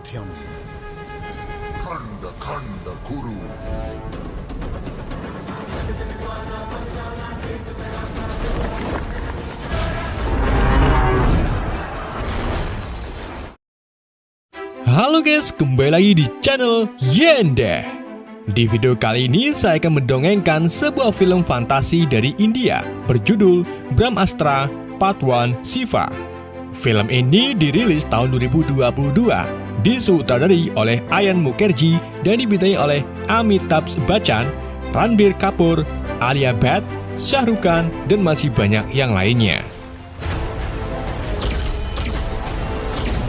Satyam. Khanda Khanda Kuru. Halo guys, kembali lagi di channel Yende. Di video kali ini saya akan mendongengkan sebuah film fantasi dari India berjudul Brahmastra Part 1 Shiva. Film ini dirilis tahun 2022, disutradari oleh Ayan Mukherjee dan dibintangi oleh Amitabh Bachchan, Ranbir Kapoor, Alia Bhatt, Shah Rukh Khan, dan masih banyak yang lainnya.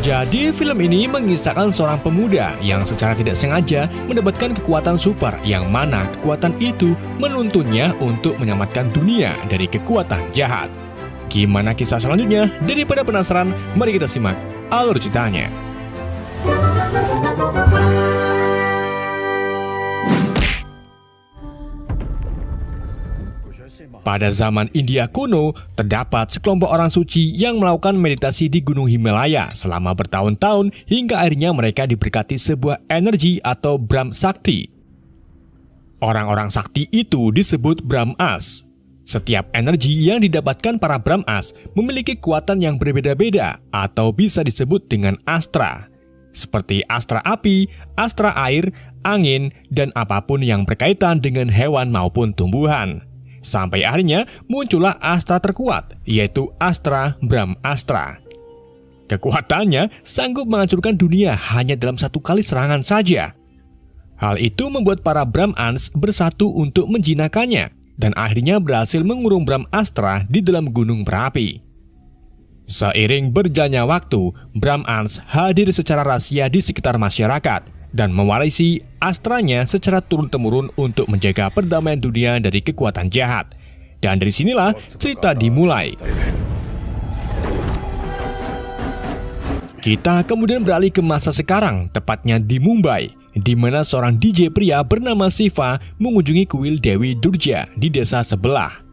Jadi film ini mengisahkan seorang pemuda yang secara tidak sengaja mendapatkan kekuatan super yang mana kekuatan itu menuntunnya untuk menyelamatkan dunia dari kekuatan jahat. Gimana kisah selanjutnya? Daripada penasaran, mari kita simak alur ceritanya. Pada zaman India kuno, terdapat sekelompok orang suci yang melakukan meditasi di Gunung Himalaya selama bertahun-tahun hingga akhirnya mereka diberkati sebuah energi atau Brahm Sakti. Orang-orang sakti itu disebut Brahmas. Setiap energi yang didapatkan para Brahmas memiliki kekuatan yang berbeda-beda atau bisa disebut dengan astra. Seperti astra api, astra air, angin, dan apapun yang berkaitan dengan hewan maupun tumbuhan. Sampai akhirnya muncullah astra terkuat, yaitu astra Brahmastra. Kekuatannya sanggup menghancurkan dunia hanya dalam satu kali serangan saja. Hal itu membuat para Brahmans bersatu untuk menjinakkannya, dan akhirnya berhasil mengurung Brahmastra di dalam gunung berapi. Seiring berjalannya waktu, Brahmans hadir secara rahasia di sekitar masyarakat dan mewarisi astranya secara turun-temurun untuk menjaga perdamaian dunia dari kekuatan jahat. Dan dari sinilah cerita dimulai. Kita kemudian beralih ke masa sekarang, tepatnya di Mumbai, di mana seorang DJ pria bernama Shiva mengunjungi kuil Dewi Durga di desa sebelah.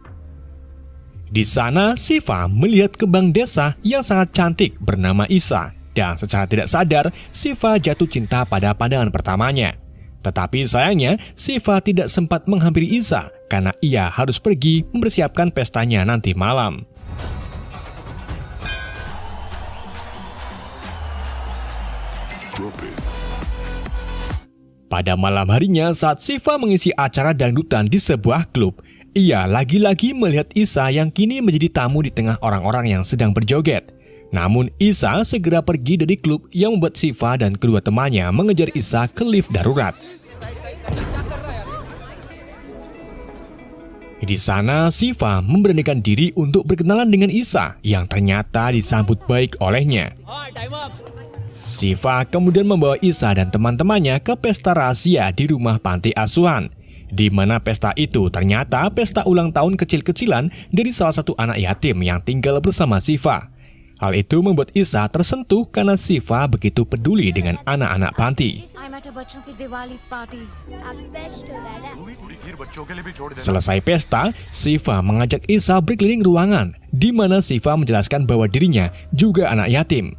Di sana, Shiva melihat kembang desa yang sangat cantik bernama Isa. Dan secara tidak sadar, Shiva jatuh cinta pada pandangan pertamanya. Tetapi sayangnya, Shiva tidak sempat menghampiri Isa karena ia harus pergi mempersiapkan pestanya nanti malam. Pada malam harinya saat Shiva mengisi acara dangdutan di sebuah klub, ia lagi-lagi melihat Isa yang kini menjadi tamu di tengah orang-orang yang sedang berjoget. Namun Isa segera pergi dari klub yang membuat Shiva dan kedua temannya mengejar Isa ke lift darurat. Di sana Shiva memberanikan diri untuk berkenalan dengan Isa yang ternyata disambut baik olehnya. Shiva kemudian membawa Isa dan teman-temannya ke pesta rahasia di rumah panti asuhan, di mana pesta itu ternyata pesta ulang tahun kecil-kecilan dari salah satu anak yatim yang tinggal bersama Shiva. Hal itu membuat Isa tersentuh karena Shiva begitu peduli dengan anak-anak panti. Selesai pesta, Shiva mengajak Isa berkeliling ruangan, di mana Shiva menjelaskan bahwa dirinya juga anak yatim.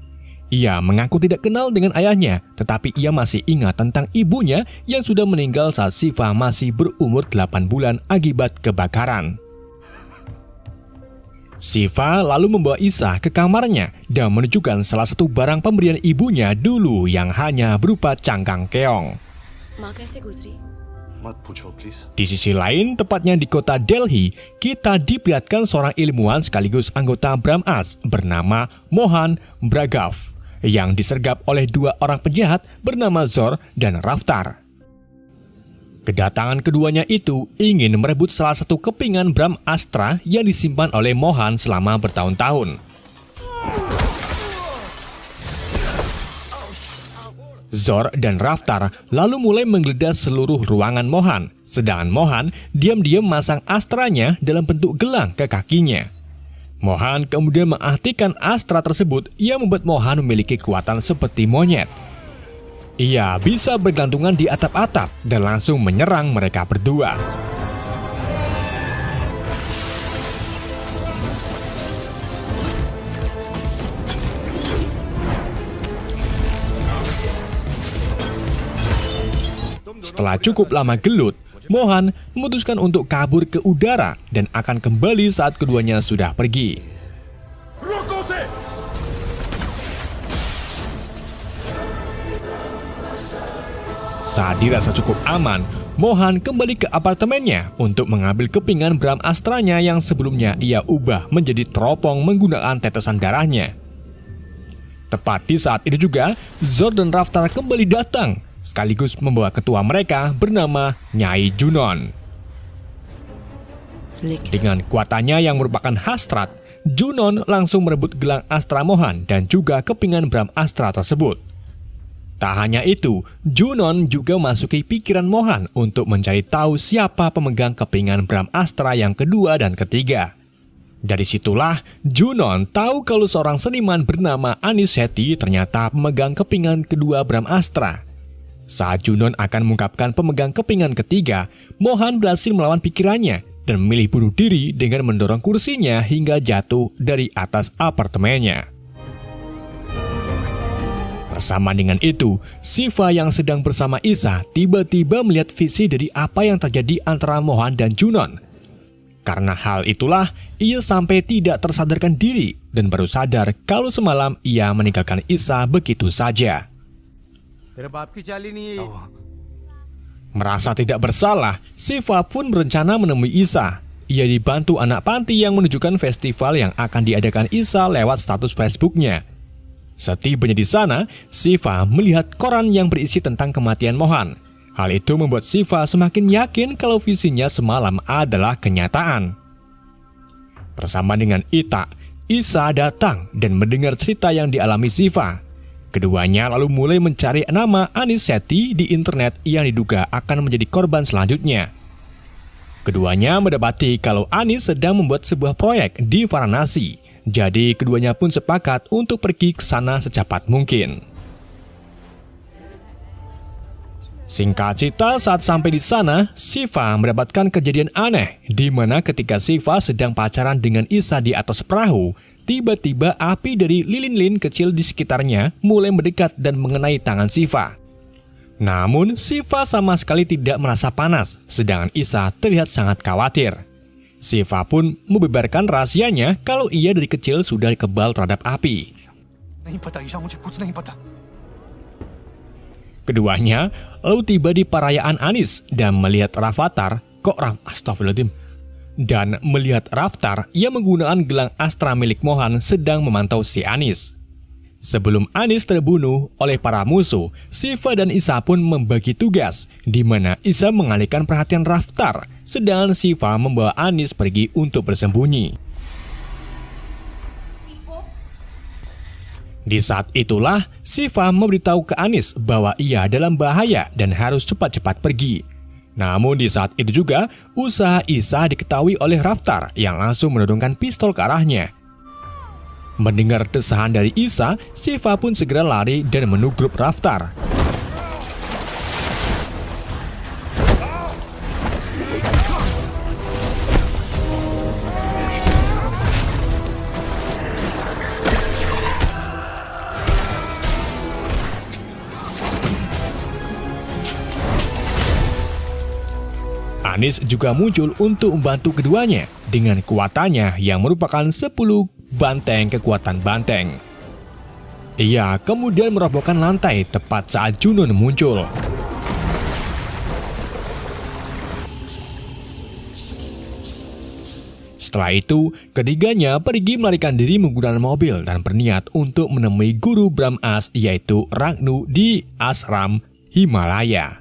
Ia mengaku tidak kenal dengan ayahnya, tetapi ia masih ingat tentang ibunya yang sudah meninggal saat Shiva masih berumur 8 bulan akibat kebakaran. Shiva lalu membawa Isa ke kamarnya dan menunjukkan salah satu barang pemberian ibunya dulu yang hanya berupa cangkang keong. Di sisi lain, tepatnya di kota Delhi, kita diperlihatkan seorang ilmuwan sekaligus anggota Brahmas bernama Mohan Bhargava yang disergap oleh dua orang penjahat bernama Zor dan Raftar. Kedatangan keduanya itu ingin merebut salah satu kepingan Brahmastra yang disimpan oleh Mohan selama bertahun-tahun. Zor dan Raftar lalu mulai menggeledah seluruh ruangan Mohan, sedangkan Mohan diam-diam memasang astranya dalam bentuk gelang ke kakinya. Mohan kemudian mengaktifkan astra tersebut yang membuat Mohan memiliki kekuatan seperti monyet. Ia bisa bergantungan di atap-atap dan langsung menyerang mereka berdua. Setelah cukup lama gelut, Mohan memutuskan untuk kabur ke udara dan akan kembali saat keduanya sudah pergi. Saat dirasa cukup aman, Mohan kembali ke apartemennya untuk mengambil kepingan Brahm Astranya yang sebelumnya ia ubah menjadi teropong menggunakan tetesan darahnya. Tepat di saat itu juga, Zor dan Raftar kembali datang, sekaligus membawa ketua mereka bernama Nyai Junon. Dengan kekuatannya yang merupakan hasrat, Junon langsung merebut gelang Astra Mohan dan juga kepingan Brahm Astra tersebut. Tak hanya itu, Junon juga masuki pikiran Mohan untuk mencari tahu siapa pemegang kepingan Brahm Astra yang kedua dan ketiga. Dari situlah, Junon tahu kalau seorang seniman bernama Anis Sethi ternyata pemegang kepingan kedua Brahm Astra. Saat Junon akan mengungkapkan pemegang kepingan ketiga, Mohan berhasil melawan pikirannya dan memilih bunuh diri dengan mendorong kursinya hingga jatuh dari atas apartemennya. Bersama dengan itu, Shiva yang sedang bersama Isa tiba-tiba melihat visi dari apa yang terjadi antara Mohan dan Junon. Karena hal itulah, ia sampai tidak tersadarkan diri dan baru sadar kalau semalam ia meninggalkan Isa begitu saja. Merasa tidak bersalah, Shiva pun berencana menemui Isa. Ia dibantu anak panti yang menunjukkan festival yang akan diadakan Isa lewat status Facebooknya. Setibanya di sana, Shiva melihat koran yang berisi tentang kematian Mohan. Hal itu membuat Shiva semakin yakin kalau visinya semalam adalah kenyataan. Bersama dengan Ita, Isa datang dan mendengar cerita yang dialami Shiva. Keduanya lalu mulai mencari nama Anis Sethi di internet yang diduga akan menjadi korban selanjutnya. Keduanya mendapati kalau Anis sedang membuat sebuah proyek di Varanasi. Jadi keduanya pun sepakat untuk pergi ke sana secepat mungkin. Singkat cerita, saat sampai di sana, Shiva mendapatkan kejadian aneh di mana ketika Shiva sedang pacaran dengan Isa di atas perahu, tiba-tiba api dari lilin-lilin kecil di sekitarnya mulai mendekat dan mengenai tangan Shiva. Namun, Shiva sama sekali tidak merasa panas, sedangkan Isa terlihat sangat khawatir. Shiva pun membeberkan rahasianya kalau ia dari kecil sudah kebal terhadap api. Keduanya lalu tiba di perayaan Anis dan melihat Raftar, dan melihat Raftar yang menggunakan gelang Astra milik Mohan sedang memantau si Anis. Sebelum Anis terbunuh oleh para musuh, Shiva dan Isa pun membagi tugas, di mana Isa mengalihkan perhatian Raftar, sedangkan Shiva membawa Anis pergi untuk bersembunyi. Di saat itulah, Shiva memberitahu ke Anis bahwa ia dalam bahaya dan harus cepat-cepat pergi. Namun di saat itu juga, usaha Isa diketahui oleh Raftar yang langsung menodongkan pistol ke arahnya. Mendengar desahan dari Isa, Shiva pun segera lari dan menugrup Raftar. Anis juga muncul untuk membantu keduanya dengan kekuatannya yang merupakan 10 banteng kekuatan banteng. Ia kemudian merobohkan lantai tepat saat Junon muncul. Setelah itu, ketiganya pergi melarikan diri menggunakan mobil dan berniat untuk menemui guru Brahm As yaitu Ragnu di ashram Himalaya.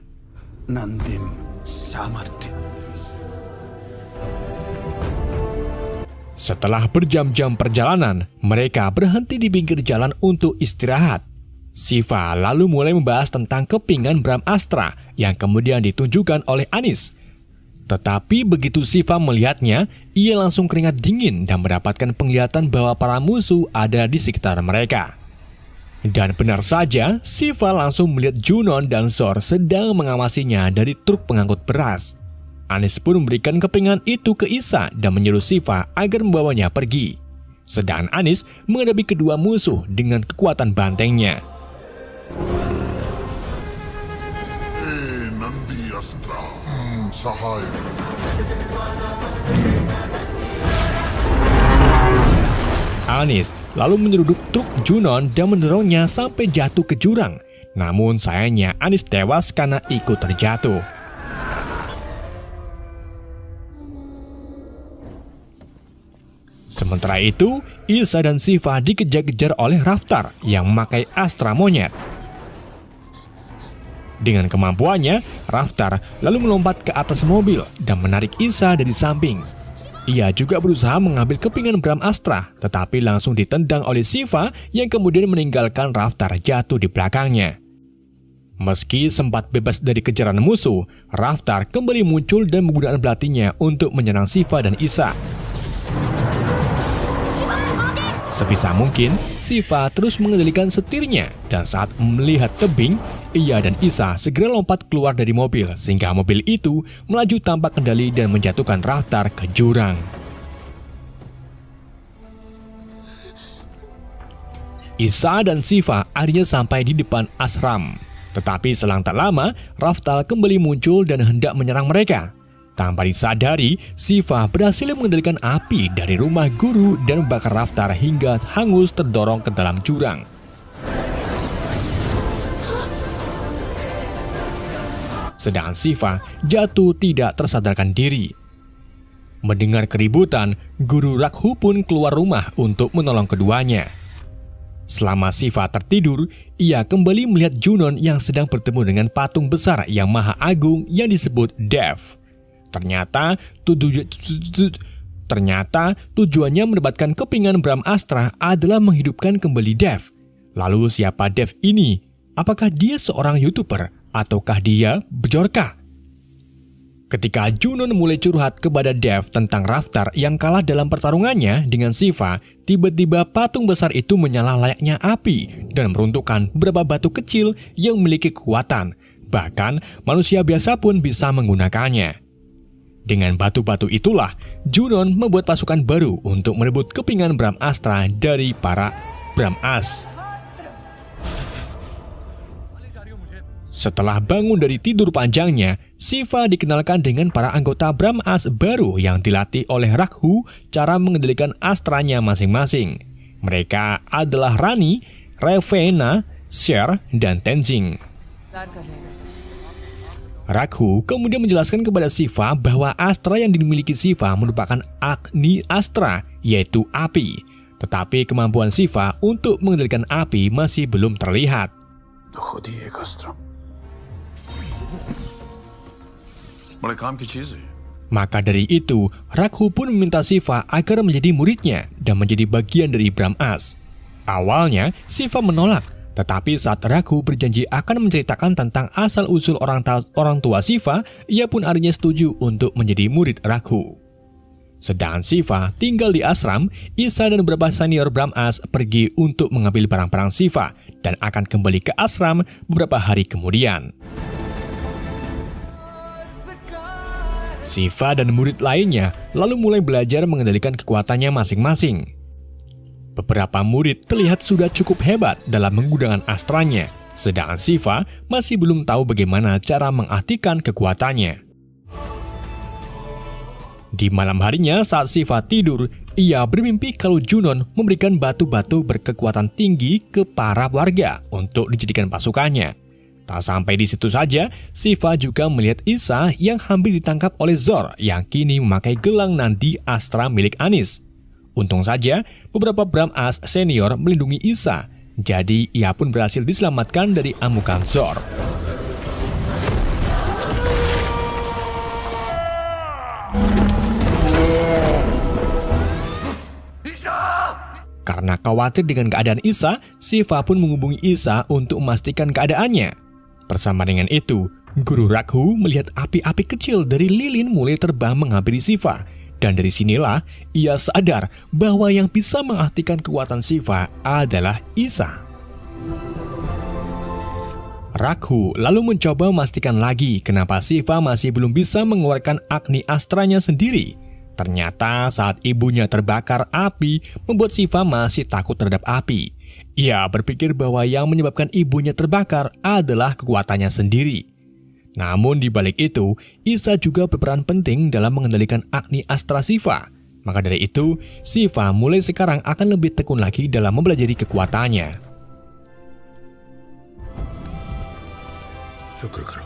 Nandim Samarti. Setelah berjam-jam perjalanan, mereka berhenti di pinggir jalan untuk istirahat. Shiva lalu mulai membahas tentang kepingan Brahm Astra yang kemudian ditunjukkan oleh Anis. Tetapi begitu Shiva melihatnya, ia langsung keringat dingin dan mendapatkan penglihatan bahwa para musuh ada di sekitar mereka. Dan benar saja, Shiva langsung melihat Junon dan Zor sedang mengawasinya dari truk pengangkut beras. Anis pun memberikan kepingan itu ke Isa dan menyuruh Shiva agar membawanya pergi. Sedangkan Anis menghadapi kedua musuh dengan kekuatan bantengnya. Nandia cahaya. Anis lalu menyeruduk truk Junon dan mendorongnya sampai jatuh ke jurang. Namun sayangnya Anis tewas karena ikut terjatuh. Sementara itu, Isa dan Shiva dikejar-kejar oleh Raftar yang memakai astra monyet. Dengan kemampuannya, Raftar lalu melompat ke atas mobil dan menarik Isa dari samping. Ia juga berusaha mengambil kepingan Brahm Astra, tetapi langsung ditendang oleh Shiva yang kemudian meninggalkan Raftar jatuh di belakangnya. Meski sempat bebas dari kejaran musuh, Raftar kembali muncul dan menggunakan belatinya untuk menyerang Shiva dan Isa. Sebisa mungkin, Shiva terus mengendalikan setirnya dan saat melihat tebing, ia dan Isa segera lompat keluar dari mobil sehingga mobil itu melaju tanpa kendali dan menjatuhkan Raftar ke jurang. Isa dan Shiva akhirnya sampai di depan ashram. Tetapi selang tak lama, Raftar kembali muncul dan hendak menyerang mereka. Tanpa disadari, Shiva berhasil mengendalikan api dari rumah guru dan membakar Raftar hingga hangus terdorong ke dalam jurang. Sedangkan Shiva jatuh tidak tersadarkan diri. Mendengar keributan, guru Rakhu pun keluar rumah untuk menolong keduanya. Selama Shiva tertidur, ia kembali melihat Junon yang sedang bertemu dengan patung besar yang maha agung yang disebut Dev. Ternyata tujuannya mendapatkan kepingan Brahm Astra adalah menghidupkan kembali Dev. Lalu siapa Dev ini? Apakah dia seorang YouTuber ataukah dia Bjorka? Ketika Junon mulai curhat kepada Dev tentang Raftar yang kalah dalam pertarungannya dengan Shiva, tiba-tiba patung besar itu menyala layaknya api dan meruntuhkan beberapa batu kecil yang memiliki kekuatan. Bahkan manusia biasa pun bisa menggunakannya. Dengan batu-batu itulah, Junon membuat pasukan baru untuk merebut kepingan Brahm Astra dari para Brahm As. Setelah bangun dari tidur panjangnya, Shiva dikenalkan dengan para anggota Brahm As baru yang dilatih oleh Rakhu cara mengendalikan astranya masing-masing. Mereka adalah Rani, Ravena, Sher, dan Tenzing. Rakhu kemudian menjelaskan kepada Shiva bahwa astra yang dimiliki Shiva merupakan Agni Astra, yaitu api. Tetapi kemampuan Shiva untuk mengendalikan api masih belum terlihat. Maka dari itu, Rakhu pun meminta Shiva agar menjadi muridnya dan menjadi bagian dari Brahm As. Awalnya, Shiva menolak. Tetapi saat Rakhu berjanji akan menceritakan tentang asal-usul orang tua Shiva, ia pun akhirnya setuju untuk menjadi murid Rakhu. Sedangkan Shiva tinggal di ashram, Isa dan beberapa senior Brahm As pergi untuk mengambil barang-barang Shiva dan akan kembali ke ashram beberapa hari kemudian. Shiva dan murid lainnya lalu mulai belajar mengendalikan kekuatannya masing-masing. Beberapa murid terlihat sudah cukup hebat dalam menggunakan astranya, sedangkan Shiva masih belum tahu bagaimana cara mengaktifkan kekuatannya. Di malam harinya saat Shiva tidur, ia bermimpi kalau Junon memberikan batu-batu berkekuatan tinggi ke para warga untuk dijadikan pasukannya. Tak sampai di situ saja, Shiva juga melihat Isa yang hampir ditangkap oleh Zor yang kini memakai gelang Nandi Astra milik Anis. Untung saja, beberapa Brahm As senior melindungi Isa, jadi ia pun berhasil diselamatkan dari amukan Zor. Karena khawatir dengan keadaan Isa, Shiva pun menghubungi Isa untuk memastikan keadaannya. Bersama dengan itu, Guru Rakhu melihat api-api kecil dari lilin mulai terbang menghampiri Shiva. Dan dari sinilah ia sadar bahwa yang bisa mengaktifkan kekuatan Shiva adalah Isa. Rakhu lalu mencoba memastikan lagi kenapa Shiva masih belum bisa mengeluarkan Agni Astranya sendiri. Ternyata saat ibunya terbakar api membuat Shiva masih takut terhadap api. Ia berpikir bahwa yang menyebabkan ibunya terbakar adalah kekuatannya sendiri. Namun di balik itu, Isa juga berperan penting dalam mengendalikan Agni Astra Shiva. Maka dari itu, Shiva mulai sekarang akan lebih tekun lagi dalam mempelajari kekuatannya. शुक्र करो।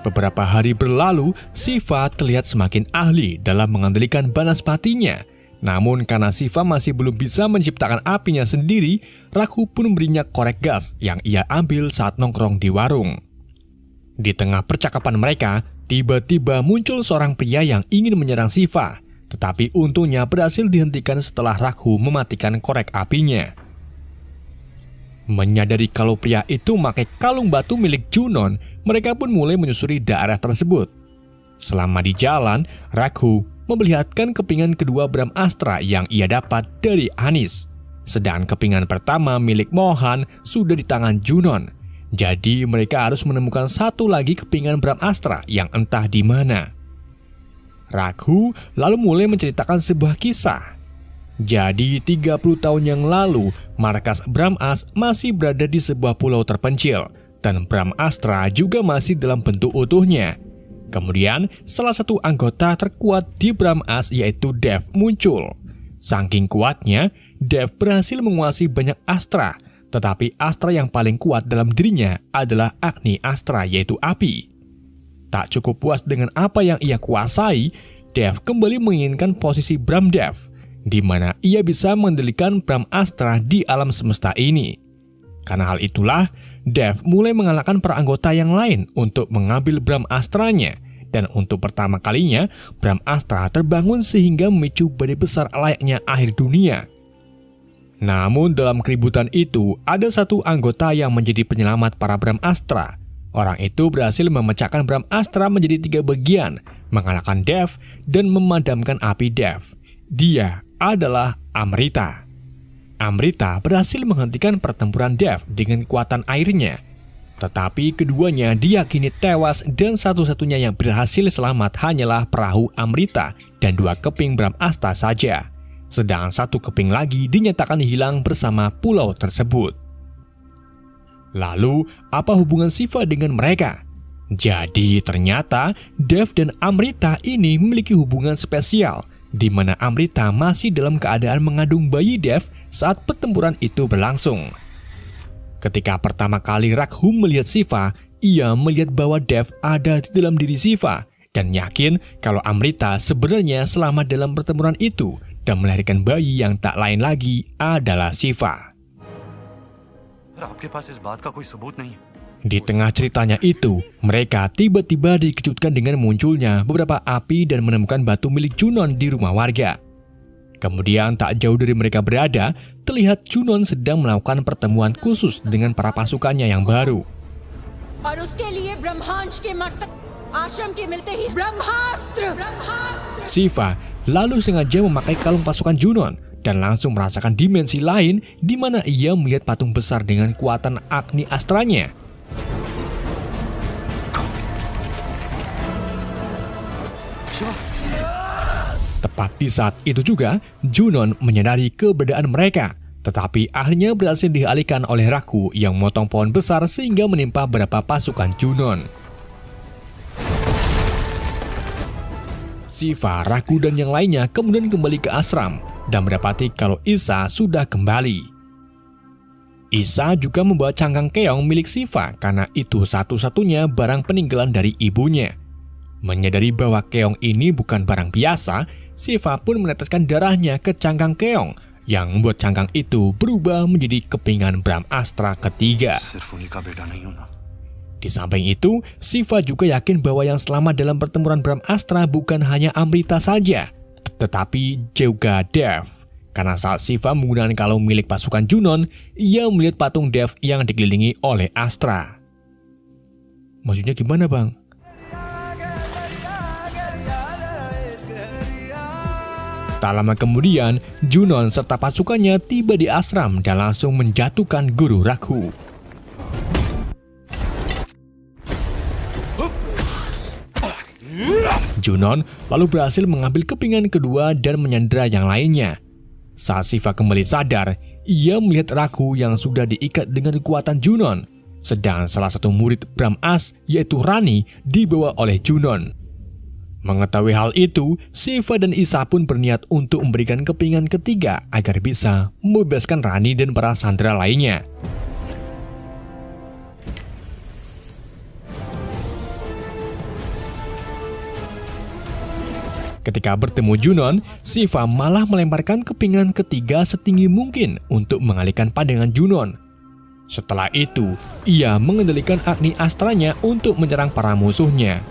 Beberapa hari berlalu, Shiva terlihat semakin ahli dalam mengendalikan banaspatinya. Namun karena Shiva masih belum bisa menciptakan apinya sendiri, Raghu pun memberinya korek gas yang ia ambil saat nongkrong di warung. Di tengah percakapan mereka, tiba-tiba muncul seorang pria yang ingin menyerang Shiva. Tetapi untungnya berhasil dihentikan setelah Raghu mematikan korek apinya. Menyadari kalau pria itu memakai kalung batu milik Junon, mereka pun mulai menyusuri daerah tersebut. Selama di jalan, Raghu memperlihatkan kepingan kedua Brahm Astra yang ia dapat dari Anis. Sedangkan kepingan pertama milik Mohan sudah di tangan Junon. Jadi mereka harus menemukan satu lagi kepingan Brahm Astra yang entah di mana. Raghu lalu mulai menceritakan sebuah kisah. Jadi 30 tahun yang lalu, markas Brahm As masih berada di sebuah pulau terpencil, dan Brahm Astra juga masih dalam bentuk utuhnya. Kemudian, salah satu anggota terkuat di Brahm As yaitu Dev muncul. Saking kuatnya, Dev berhasil menguasai banyak astra, tetapi astra yang paling kuat dalam dirinya adalah Agni Astra yaitu api. Tak cukup puas dengan apa yang ia kuasai, Dev kembali menginginkan posisi Brahm Dev, di mana ia bisa mengendalikan Brahm Astra di alam semesta ini. Karena hal itulah, Dev mulai mengalahkan para anggota yang lain untuk mengambil Brahm Astranya, dan untuk pertama kalinya, Brahm Astra terbangun sehingga memicu badai besar layaknya akhir dunia. Namun dalam keributan itu, ada satu anggota yang menjadi penyelamat para Brahm Astra. Orang itu berhasil memecahkan Brahm Astra menjadi 3 bagian, mengalahkan Dev dan memadamkan api Dev. Dia adalah Amrita. Amrita berhasil menghentikan pertempuran Dev dengan kekuatan airnya. Tetapi keduanya diyakini tewas dan satu-satunya yang berhasil selamat hanyalah perahu Amrita dan 2 keping Brahm Astra saja. Sedang 1 keping lagi dinyatakan hilang bersama pulau tersebut. Lalu, apa hubungan Shiva dengan mereka? Jadi ternyata Dev dan Amrita ini memiliki hubungan spesial, di mana Amrita masih dalam keadaan mengandung bayi Dev saat pertempuran itu berlangsung. Ketika pertama kali Raghu melihat Shiva, ia melihat bahwa Dev ada di dalam diri Shiva dan yakin kalau Amrita sebenarnya selamat dalam pertempuran itu dan melahirkan bayi yang tak lain lagi adalah Shiva. Di tengah ceritanya itu, mereka tiba-tiba dikejutkan dengan munculnya beberapa api dan menemukan batu milik Junon di rumah warga. Kemudian tak jauh dari mereka berada, terlihat Junon sedang melakukan pertemuan khusus dengan para pasukannya yang baru. Shiva lalu sengaja memakai kalung pasukan Junon dan langsung merasakan dimensi lain di mana ia melihat patung besar dengan kekuatan Agni Astranya. Tepat di saat itu juga, Junon menyadari keberadaan mereka, tetapi akhirnya berhasil dialihkan oleh Raghu yang memotong pohon besar sehingga menimpa beberapa pasukan Junon. Shiva, Raghu, dan yang lainnya kemudian kembali ke ashram dan mendapati kalau Isa sudah kembali. Isa juga membawa cangkang keong milik Shiva karena itu satu-satunya barang peninggalan dari ibunya. Menyadari bahwa keong ini bukan barang biasa, Shiva pun meneteskan darahnya ke cangkang keong yang membuat cangkang itu berubah menjadi kepingan Brahm Astra ketiga. Di samping itu, Shiva juga yakin bahwa yang selamat dalam pertempuran Brahm Astra bukan hanya Amrita saja, tetapi juga Dev. Karena saat Shiva menggunakan kalung milik pasukan Junon, ia melihat patung Dev yang dikelilingi oleh Astra. Maksudnya gimana, Bang? Tak lama kemudian, Junon serta pasukannya tiba di ashram dan langsung menjatuhkan Guru Raghu. Junon lalu berhasil mengambil kepingan kedua dan menyandera yang lainnya. Saat Shiva kembali sadar, ia melihat Ragu yang sudah diikat dengan kekuatan Junon, sedang salah satu murid Brahmas yaitu Rani dibawa oleh Junon. Mengetahui hal itu, Shiva dan Isa pun berniat untuk memberikan kepingan ketiga agar bisa membebaskan Rani dan para sandera lainnya. Ketika bertemu Junon, Shiva malah melemparkan kepingan ketiga setinggi mungkin untuk mengalihkan pandangan Junon. Setelah itu, ia mengendalikan Agni Astranya untuk menyerang para musuhnya.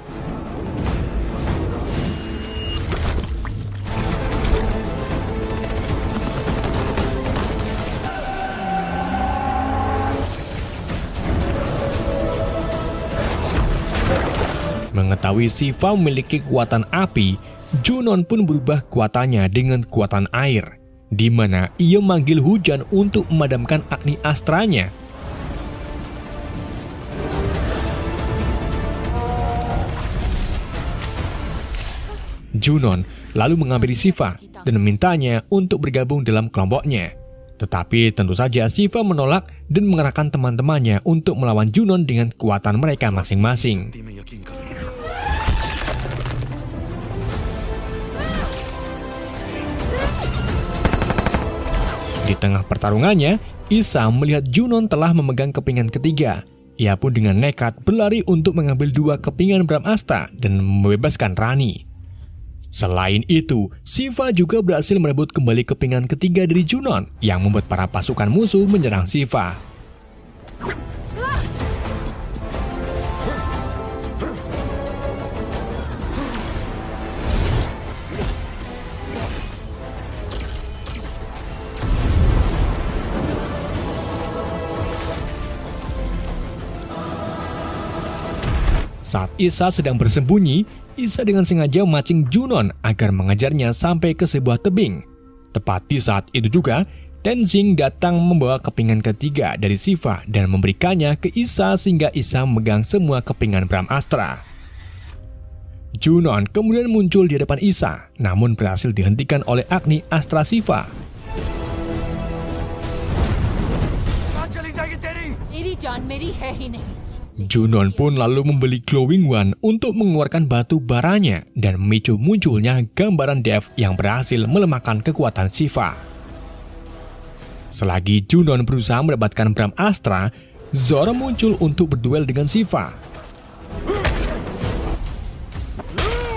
Mengetahui Shiva memiliki kekuatan api, Junon pun berubah kekuatannya dengan kekuatan air, di mana ia manggil hujan untuk memadamkan Agni Astranya. Junon lalu menghampiri Shiva dan memintanya untuk bergabung dalam kelompoknya. Tetapi tentu saja Shiva menolak dan mengerahkan teman-temannya untuk melawan Junon dengan kekuatan mereka masing-masing. Di tengah pertarungannya, Isa melihat Junon telah memegang kepingan ketiga. Ia pun dengan nekat berlari untuk mengambil dua kepingan Brahmastra dan membebaskan Rani. Selain itu, Shiva juga berhasil merebut kembali kepingan ketiga dari Junon yang membuat para pasukan musuh menyerang Shiva. Saat Isa sedang bersembunyi, Isa dengan sengaja memancing Junon agar mengejarnya sampai ke sebuah tebing. Tepat di saat itu juga, Tenzing datang membawa kepingan ketiga dari Shiva dan memberikannya ke Isa sehingga Isa memegang semua kepingan Brahmastra. Junon kemudian muncul di depan Isa, namun berhasil dihentikan oleh Agni Astra Shiva. मेरी जान मेरी है ही नहीं। Junon pun lalu membeli Glowing One untuk mengeluarkan batu baranya dan memicu munculnya gambaran Dev yang berhasil melemahkan kekuatan Shiva. Selagi Junon berusaha mendapatkan Brahmastra, Zoro muncul untuk berduel dengan Shiva.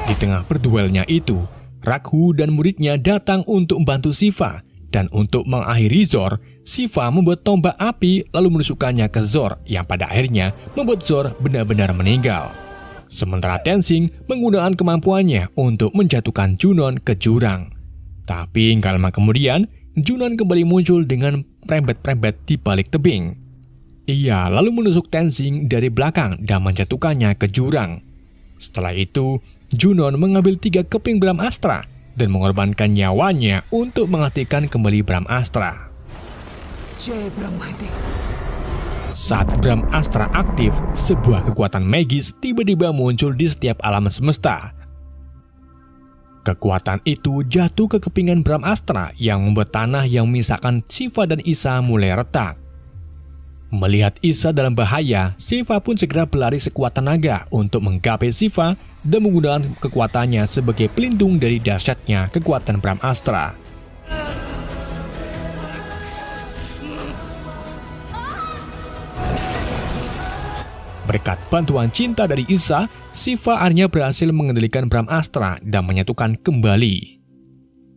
Di tengah berduelnya itu, Raghu dan muridnya datang untuk membantu Shiva, dan untuk mengakhiri Zoro, Shiva membuat tombak api lalu menusukkannya ke Zoro yang pada akhirnya membuat Zoro benar-benar meninggal. Sementara Tenzing menggunakan kemampuannya untuk menjatuhkan Junon ke jurang. Tapi nggak lama kemudian, Junon kembali muncul dengan perembet-perembet di balik tebing. Ia lalu menusuk Tenzing dari belakang dan menjatuhkannya ke jurang. Setelah itu, Junon mengambil 3 keping Brahmastra dan mengorbankan nyawanya untuk menghentikan kembali Brahmastra. Saat Brahmastra aktif, sebuah kekuatan magis tiba-tiba muncul di setiap alam semesta. Kekuatan itu jatuh ke kepingan Brahmastra yang membuat tanah yang memisahkan Shiva dan Isa mulai retak. Melihat Isa dalam bahaya, Shiva pun segera berlari sekuat tenaga untuk menggapai Shiva dan menggunakan kekuatannya sebagai pelindung dari dahsyatnya kekuatan Brahmastra. Berkat bantuan cinta dari Isa, Shiva akhirnya berhasil mengendalikan Brahmastra dan menyatukan kembali.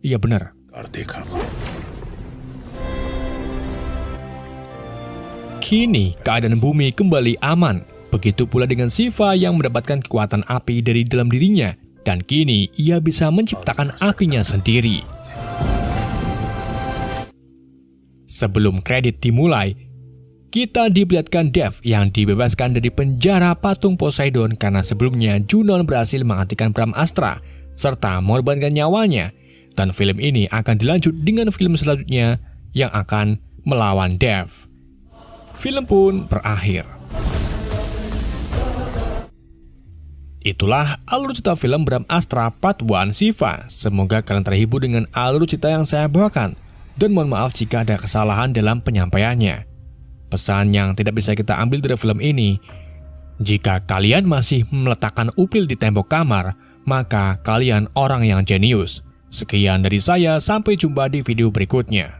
Iya benar. Kini keadaan bumi kembali aman. Begitu pula dengan Shiva yang mendapatkan kekuatan api dari dalam dirinya, dan kini ia bisa menciptakan apinya sendiri. Sebelum kredit dimulai, kita diperlihatkan Dev yang dibebaskan dari penjara patung Poseidon karena sebelumnya Junon berhasil menghentikan Brahmastra serta mengorbankan nyawanya, dan film ini akan dilanjut dengan film selanjutnya yang akan melawan Dev. Film pun berakhir. Itulah alur cerita film Brahmastra Part 1 Shiva. Semoga kalian terhibur dengan alur cerita yang saya bawakan. dan mohon maaf jika ada kesalahan dalam penyampaiannya. Pesan yang tidak bisa kita ambil dari film ini, jika kalian masih meletakkan upil di tembok kamar, maka kalian orang yang jenius. Sekian dari saya, sampai jumpa di video berikutnya.